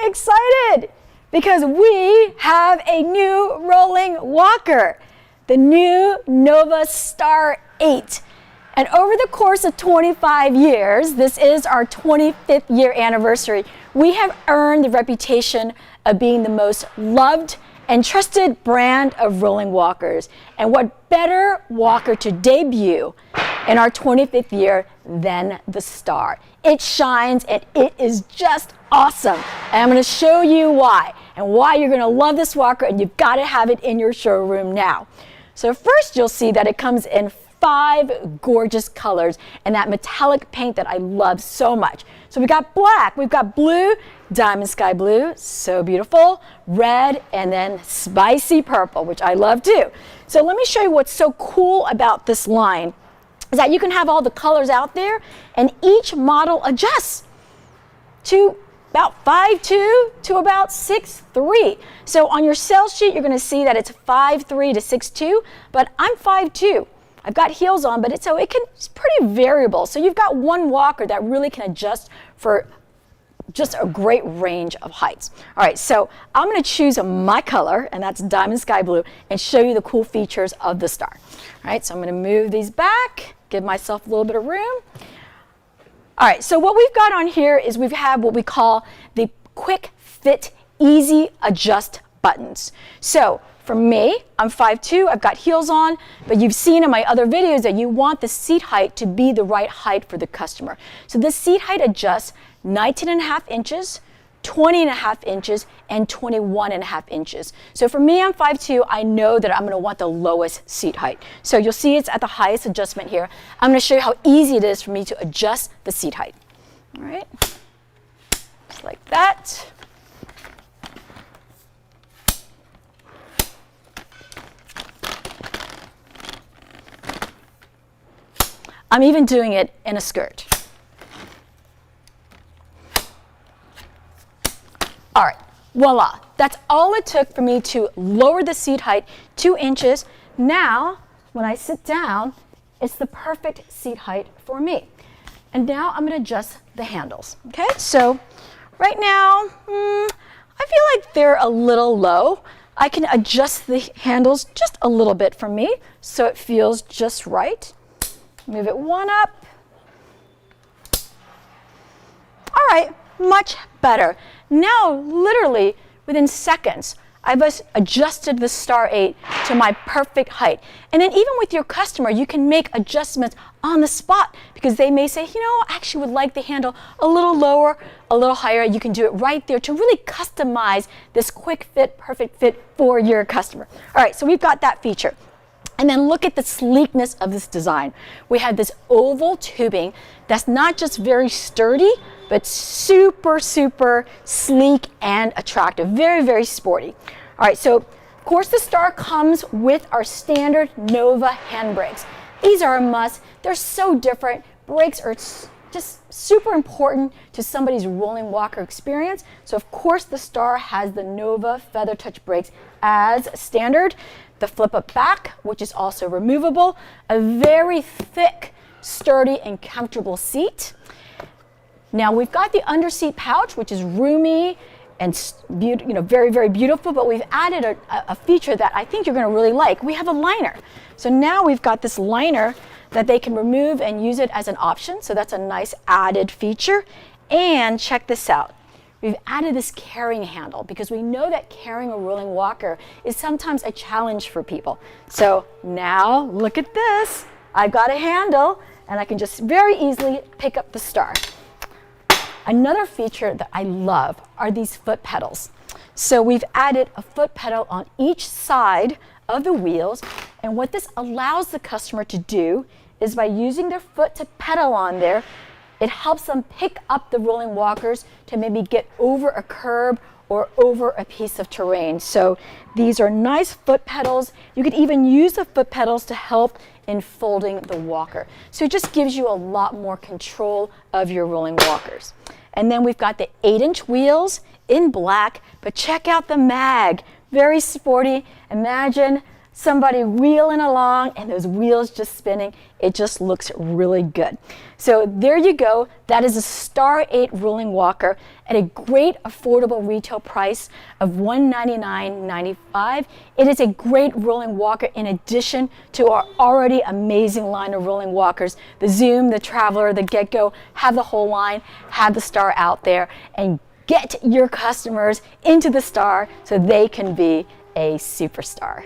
excited because we have a new rolling walker, the new Nova Star 8. And over the course of 25 years, this is our 25th year anniversary, we have earned the reputation of being the most loved and trusted brand of rolling walkers. And what better walker to debut in our 25th year than the Star? It shines and it is just awesome. And I'm going to show you why and why you're going to love this walker, and you've got to have it in your showroom now. So first you'll see that it comes in 5 gorgeous colors and that metallic paint that I love so much. So we've got black, we've got blue, diamond sky blue, so beautiful, red, and then spicy purple, which I love too. So let me show you what's so cool about this line is that you can have all the colors out there, and each model adjusts to about 5'2" to about 6'3". So on your sales sheet, you're going to see that it's 5'3" to 6'2", but I'm 5'2". I've got heels on, but it's pretty variable. So you've got one walker that really can adjust for just a great range of heights. All right, so I'm going to choose my color, and that's diamond sky blue, and show you the cool features of the Star. All right, so I'm going to move these back, give myself a little bit of room. All right, so what we've got on here is we have what we call the quick fit, easy adjust buttons. So for me, I'm 5'2", I've got heels on, but you've seen in my other videos that you want the seat height to be the right height for the customer. So this seat height adjusts 19.5 inches, 20.5 inches, and 21.5 inches. So for me, I'm 5'2", I know that I'm going to want the lowest seat height. So you'll see it's at the highest adjustment here. I'm going to show you how easy it is for me to adjust the seat height. All right, just like that. I'm even doing it in a skirt. All right, voila. That's all it took for me to lower the seat height 2 inches. Now, when I sit down, it's the perfect seat height for me. And now I'm going to adjust the handles. Okay, so right now, I feel like they're a little low. I can adjust the handles just a little bit for me so it feels just right. Move it one up. All right, much better. Now, literally within seconds, I've adjusted the Star 8 to my perfect height. And then even with your customer, you can make adjustments on the spot because they may say, you know, I actually would like the handle a little lower, a little higher. You can do it right there to really customize this quick fit, perfect fit for your customer. All right, so we've got that feature. And then look at the sleekness of this design. We have this oval tubing that's not just very sturdy, but super, super sleek and attractive. Very, very sporty. All right, so of course the Star comes with our standard Nova handbrakes. These are a must. They're so different. Brakes are just super important to somebody's rolling walker experience. So of course the Star has the Nova Feather Touch brakes as standard. The flip-up back, which is also removable, a very thick, sturdy, and comfortable seat. Now we've got the under-seat pouch, which is roomy and very, very beautiful, but we've added a feature that I think you're going to really like. We have a liner. So now we've got this liner that they can remove and use it as an option, so that's a nice added feature. And check this out. We've added this carrying handle because we know that carrying a rolling walker is sometimes a challenge for people. So now look at this. I've got a handle and I can just very easily pick up the Star. Another feature that I love are these foot pedals. So we've added a foot pedal on each side of the wheels, and what this allows the customer to do is by using their foot to pedal on there, it helps them pick up the rolling walkers to maybe get over a curb or over a piece of terrain. So these are nice foot pedals. You could even use the foot pedals to help in folding the walker. So it just gives you a lot more control of your rolling walkers. And then we've got the 8-inch wheels in black, but check out the mag. Very sporty. Imagine somebody wheeling along and those wheels just spinning. It just looks really good. So there you go. That is a Star 8 rolling walker at a great affordable retail price of $199.95. It is a great rolling walker in addition to our already amazing line of rolling walkers. The Zoom, the Traveler, the Get-Go, have the whole line, have the Star out there, and get your customers into the Star so they can be a superstar.